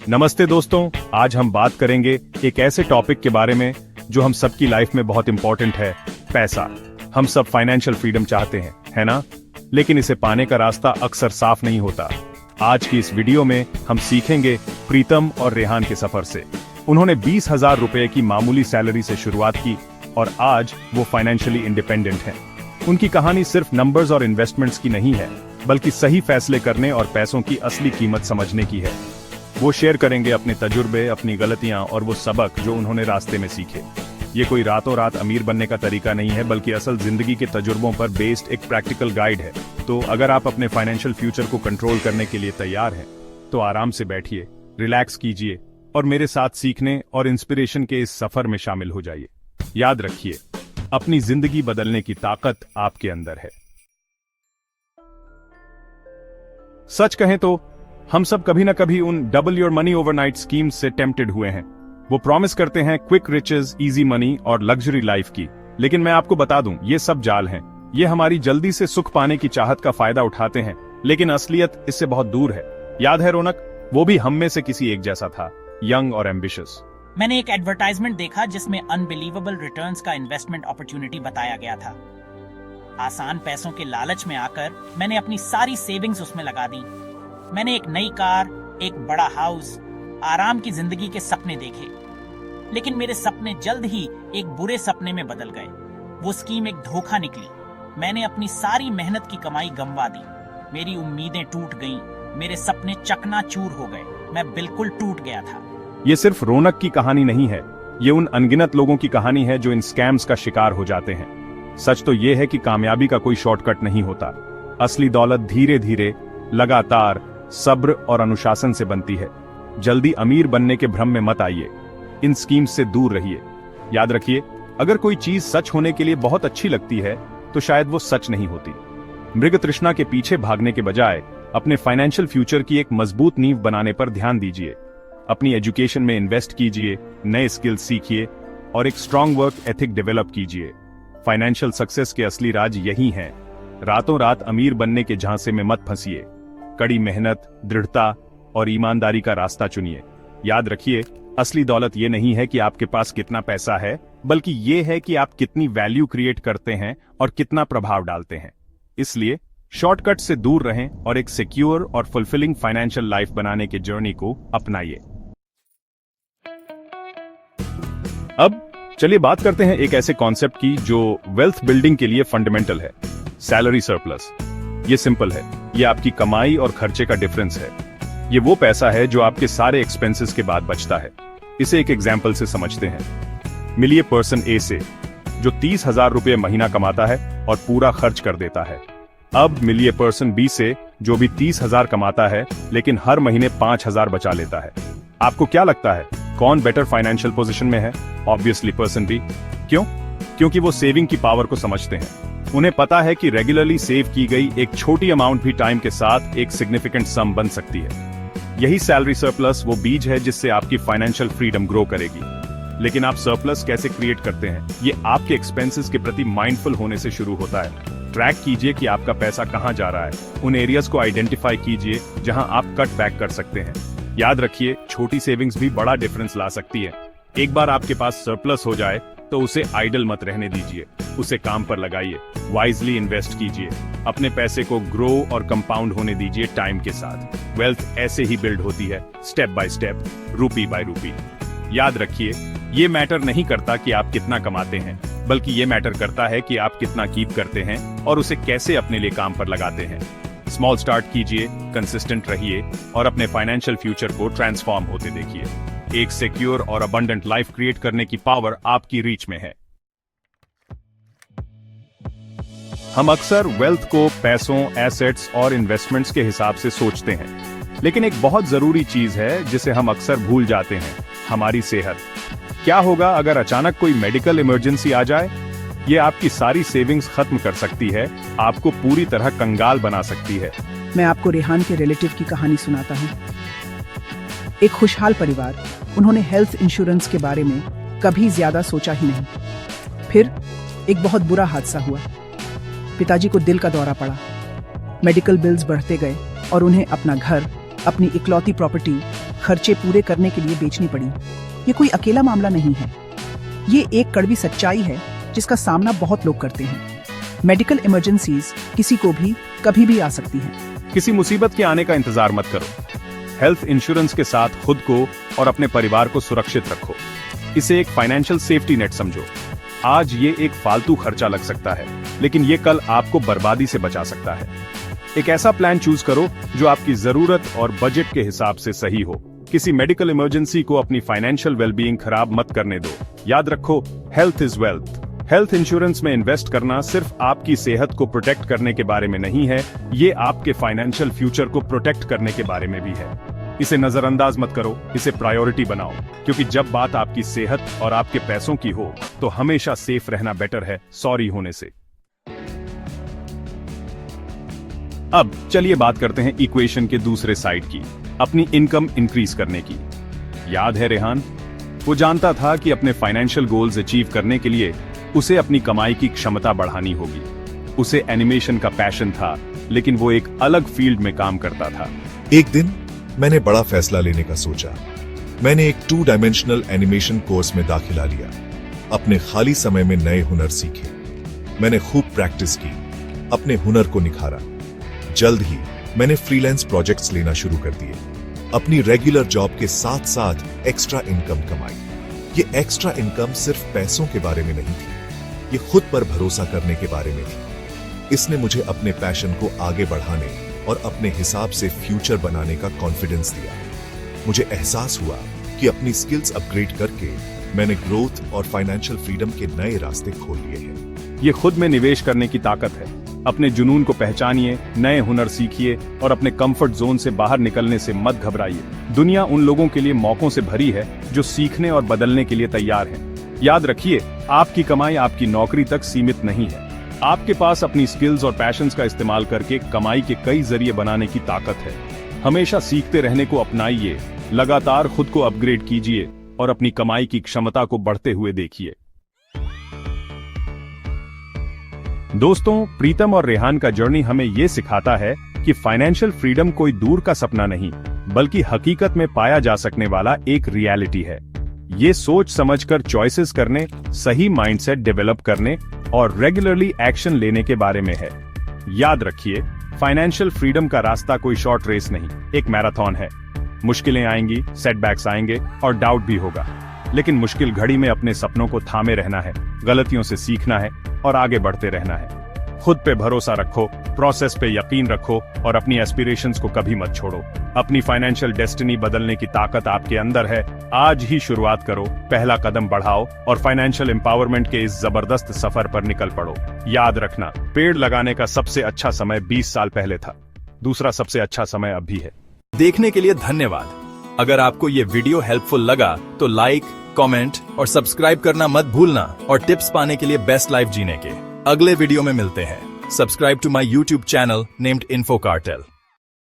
नमस्ते दोस्तों, आज हम बात करेंगे एक ऐसे टॉपिक के बारे में जो हम सबकी लाइफ में बहुत इंपॉर्टेंट है, पैसा। हम सब फाइनेंशियल फ्रीडम चाहते हैं, है ना? लेकिन इसे पाने का रास्ता अक्सर साफ नहीं होता। आज की इस वीडियो में हम सीखेंगे प्रीतम और रेहान के सफर से। उन्होंने 20,000 रुपए की मामूली सैलरी से शुरुआत की और आज वो फाइनेंशियली इंडिपेंडेंट हैं। उनकी कहानी सिर्फ नंबर्स और इन्वेस्टमेंट्स की नहीं है, बल्कि सही फैसले करने और पैसों की असली कीमत समझने की है। वो शेयर करेंगे अपने तजुर्बे, अपनी गलतियां और वो सबक जो उन्होंने रास्ते में सीखे। ये कोई रातों रात अमीर बनने का तरीका नहीं है, बल्कि असल जिंदगी के तजुर्बों पर बेस्ड एक प्रैक्टिकल गाइड है। तो अगर आप अपने फाइनेंशियल फ्यूचर को कंट्रोल करने के लिए तैयार हैं, तो आराम से बैठिए, रिलैक्स कीजिए और मेरे साथ सीखने और इंस्पिरेशन के इस सफर में शामिल हो जाइए। याद रखिए, अपनी जिंदगी बदलने की ताकत आपके अंदर है। सच कहें तो हम सब कभी ना कभी उन double your money overnight schemes से टेम्प्टेड हुए हैं। वो प्रॉमिस करते हैं क्विक रिचेस, इजी मनी और लग्जरी लाइफ की, लेकिन मैं आपको बता दूं, ये सब जाल हैं। ये हमारी जल्दी से सुख पाने की चाहत का फायदा उठाते हैं, लेकिन असलियत इससे बहुत दूर है। याद है रौनक? वो भी हम में से किसी एक जैसा था, यंग और एम्बिशियस। मैंने एक एडवर्टाइजमेंट देखा जिसमें अनबिलीवेबल रिटर्न्स का इन्वेस्टमेंट अपॉर्चुनिटी बताया गया था। आसान पैसों के लालच में आकर मैंने अपनी सारी सेविंग्स उसमें लगा दी। मैंने एक नई कार, एक बड़ा हाउस, आराम की जिंदगी के सपने देखे, लेकिन मेरे सपने जल्द ही एक बुरे सपने में बदल गए। वो स्कीम एक धोखा निकली। मैंने अपनी सारी मेहनत की कमाई गंवा दी। मेरी उम्मीदें टूट गईं, मेरे सपने चकनाचूर हो गए। मैं बिल्कुल टूट गया था। ये सिर्फ रौनक की कहानी नहीं है, ये उन अनगिनत लोगों की कहानी है जो इन स्कैम्स का शिकार हो जाते हैं। सच तो ये है कि कामयाबी का कोई शॉर्टकट नहीं होता। असली दौलत धीरे धीरे, लगातार, सब्र और अनुशासन से बनती है। जल्दी अमीर बनने के भ्रम में मत आइए, इन स्कीम्स से दूर रहिए। याद रखिए, अगर कोई चीज सच होने के लिए बहुत अच्छी लगती है, तो शायद वो सच नहीं होती। मृग तृष्णा के पीछे भागने के बजाय अपने फाइनेंशियल फ्यूचर की एक मजबूत नींव बनाने पर ध्यान दीजिए। अपनी एजुकेशन में इन्वेस्ट कीजिए, नए स्किल्स सीखिए और एक स्ट्रांग वर्क एथिक डेवलप कीजिए। फाइनेंशियल सक्सेस के असली राज यही हैं। रातों रात अमीर बनने के झांसे में मत फंसिए। कड़ी मेहनत, दृढ़ता और ईमानदारी का रास्ता चुनिए। याद रखिए, असली दौलत ये नहीं है कि आपके पास कितना पैसा है, बल्कि ये है कि आप कितनी वैल्यू क्रिएट करते हैं और कितना प्रभाव डालते हैं। इसलिए शॉर्टकट से दूर रहें और एक सिक्योर और फुलफिलिंग फाइनेंशियल लाइफ बनाने के जर्नी को अपनाइए। अब चलिए बात करते हैं एक ऐसे कॉन्सेप्ट की जो वेल्थ बिल्डिंग के लिए फंडामेंटल है, सैलरी सरप्लस। ये सिंपल है, ये आपकी कमाई और खर्चे का डिफरेंस है। ये वो पैसा है जो आपके सारे एक्सपेंसेस के बाद बचता है। इसे एक एग्जाम्पल से समझते हैं। मिलिए पर्सन ए से, जो 30,000 रुपए महीना कमाता है और पूरा खर्च कर देता है। अब मिलिए पर्सन बी से, जो भी 30,000 कमाता है लेकिन हर महीने 5,000 बचा लेता है। आपको क्या लगता है, कौन बेटर फाइनेंशियल पोजीशन में है? Obviously person B. क्यों? क्योंकि वो सेविंग की पावर को समझते हैं। उन्हें पता है कि रेगुलरली सेव की गई एक छोटी अमाउंट भी टाइम के साथ एक सिग्निफिकेंट सम बन सकती है। यही सैलरी सरप्लस वो बीज है जिससे आपकी फाइनेंशियल फ्रीडम ग्रो करेगी। लेकिन आप सरप्लस कैसे क्रिएट करते हैं? ये आपके एक्सपेंसेस के प्रति माइंडफुल होने से शुरू होता है। ट्रैक कीजिए कि आपका पैसा कहां जा रहा है। उन एरियाज को आइडेंटिफाई कीजिए जहां आप कट बैक कर सकते हैं। याद रखिए, छोटी सेविंग्स भी बड़ा डिफरेंस ला सकती है। एक बार आपके पास सरप्लस हो जाए तो उसे आइडल मत रहने दीजिए, उसे काम पर लगाइए, वाइजली इन्वेस्ट कीजिए। अपने पैसे को ग्रो और कंपाउंड होने दीजिए टाइम के साथ। वेल्थ ऐसे ही बिल्ड होती है, स्टेप बाय स्टेप, रूपी बाय रूपी। याद रखिए, ये मैटर नहीं करता कि आप कितना कमाते हैं, बल्कि ये मैटर करता है कि आप कितना कीप करते हैं और उसे कैसे अपने लिए काम पर लगाते हैं। स्मॉल स्टार्ट कीजिए, कंसिस्टेंट रहिए और अपने फाइनेंशियल फ्यूचर को ट्रांसफॉर्म होते देखिए। एक सिक्योर और अबंडेंट लाइफ क्रिएट करने की पावर आपकी रीच में है। हम अक्सर वेल्थ को पैसों, एसेट्स और इन्वेस्टमेंट्स के हिसाब से सोचते हैं, लेकिन एक बहुत जरूरी चीज है जिसे हम अक्सर भूल जाते हैं, हमारी सेहत। क्या होगा अगर अचानक कोई मेडिकल इमरजेंसी आ जाए? ये आपकी सारी सेविंग्स खत्म कर सकती है, आपको पूरी तरह कंगाल बना सकती है। मैं आपको रेहान के रिलेटिव की कहानी सुनाता हूँ। एक खुशहाल परिवार, उन्होंने हेल्थ इंश्योरेंस के बारे में कभी ज्यादा सोचा ही नहीं। फिर एक बहुत बुरा हादसा हुआ। पिताजी को दिल का दौरा पड़ा। मेडिकल बिल्स बढ़ते गए और उन्हें अपना घर, अपनी इकलौती प्रॉपर्टी खर्चे पूरे करने के लिए बेचनी पड़ी। ये कोई अकेला मामला नहीं है, ये एक कड़वी सच्चाई है जिसका सामना बहुत लोग करते हैं। मेडिकल इमरजेंसीज किसी को भी कभी भी आ सकती हैं। किसी मुसीबत के आने का इंतजार मत करो। हेल्थ इंश्योरेंस के साथ खुद को और अपने परिवार को सुरक्षित रखो। इसे एक फाइनेंशियल सेफ्टी नेट समझो। आज ये एक फालतू खर्चा लग सकता है, लेकिन ये कल आपको बर्बादी से बचा सकता है। एक ऐसा प्लान चूज करो जो आपकी जरूरत और बजट के हिसाब से सही हो। किसी मेडिकल इमरजेंसी को अपनी फाइनेंशियल वेलबीइंग खराब मत करने दो। याद रखो, health is wealth. Health insurance में इन्वेस्ट करना सिर्फ आपकी सेहत को प्रोटेक्ट करने के बारे में नहीं है, ये आपके फाइनेंशियल फ्यूचर को प्रोटेक्ट करने के बारे में भी है। इसे नजरअंदाज मत करो, इसे प्रायोरिटी बनाओ, क्योंकि जब बात आपकी सेहत और आपके पैसों की हो तो हमेशा सेफ रहना बेटर है सॉरी होने से। अब चलिए बात करते हैं इक्वेशन के दूसरे साइड की, अपनी इनकम इंक्रीज करने की। याद है रेहान? वो जानता था कि अपने फाइनेंशियल गोल्स अचीव करने के लिए उसे अपनी कमाई की क्षमता बढ़ानी होगी। उसे एनिमेशन का पैशन था, लेकिन वो एक अलग फील्ड में काम करता था। एक दिन मैंने बड़ा फैसला लेने का सोचा। मैंने एक 2 डायमेंशनल एनिमेशन कोर्स में दाखिला लिया। अपने खाली समय में नए हुनर सीखे। मैंने खूब प्रैक्टिस की, अपने हुनर को निखारा। जल्द ही मैंने फ्रीलांस प्रोजेक्ट्स लेना शुरू कर दिए। अपनी रेगुलर जॉब के साथ साथ एक्स्ट्रा इनकम कमाई। ये एक्स्ट्रा इनकम सिर्फ पैसों के बारे में नहीं थी, ये खुद पर भरोसा करने के बारे में थी। इसने मुझे अपने पैशन को आगे बढ़ाने और अपने हिसाब से फ्यूचर बनाने का कॉन्फिडेंस दिया। मुझे एहसास हुआ कि अपनी स्किल्स अपग्रेड करके मैंने ग्रोथ और फाइनेंशियल फ्रीडम के नए रास्ते खोल लिए हैं। ये खुद में निवेश करने की ताकत है। अपने जुनून को पहचानिए, नए हुनर सीखिए और अपने कंफर्ट जोन से बाहर निकलने से मत घबराइए। दुनिया उन लोगों के लिए मौकों से भरी है जो सीखने और बदलने के लिए तैयार हैं। याद रखिए, आपकी कमाई आपकी नौकरी तक सीमित नहीं है। आपके पास अपनी स्किल्स और पैशंस का इस्तेमाल करके कमाई के कई जरिए बनाने की ताकत है। हमेशा सीखते रहने को अपनाइए, लगातार खुद को अपग्रेड कीजिए और अपनी कमाई की क्षमता को बढ़ते हुए देखिए। दोस्तों, प्रीतम और रेहान का जर्नी हमें यह सिखाता है कि फाइनेंशियल फ्रीडम कोई दूर का सपना नहीं, बल्कि हकीकत में पाया जा सकने वाला एक रियलिटी है। ये सोच समझकर चॉइसेस करने, सही माइंडसेट डेवलप करने और रेगुलरली एक्शन लेने के बारे में है। याद रखिए, फाइनेंशियल फ्रीडम का रास्ता कोई शॉर्ट रेस नहीं, एक मैराथन है। मुश्किलें आएंगी, सेटबैक्स आएंगे और डाउट भी होगा, लेकिन मुश्किल घड़ी में अपने सपनों को थामे रहना है, गलतियों से सीखना है और आगे बढ़ते रहना है। खुद पे भरोसा रखो, प्रोसेस पे यकीन रखो और अपनी एस्पिरेशंस को कभी मत छोड़ो। अपनी फाइनेंशियल डेस्टिनी बदलने की ताकत आपके अंदर है। आज ही शुरुआत करो, पहला कदम बढ़ाओ और फाइनेंशियल एम्पावरमेंट के इस जबरदस्त सफर पर निकल पड़ो। याद रखना, पेड़ लगाने का सबसे अच्छा समय 20 साल पहले था, दूसरा सबसे अच्छा समय अब भी है। देखने के लिए धन्यवाद। अगर आपको ये वीडियो हेल्पफुल लगा तो लाइक, कमेंट और सब्सक्राइब करना मत भूलना और टिप्स पाने के लिए बेस्ट लाइफ जीने के अगले वीडियो में मिलते हैं। Subscribe to my YouTube channel named info cartel.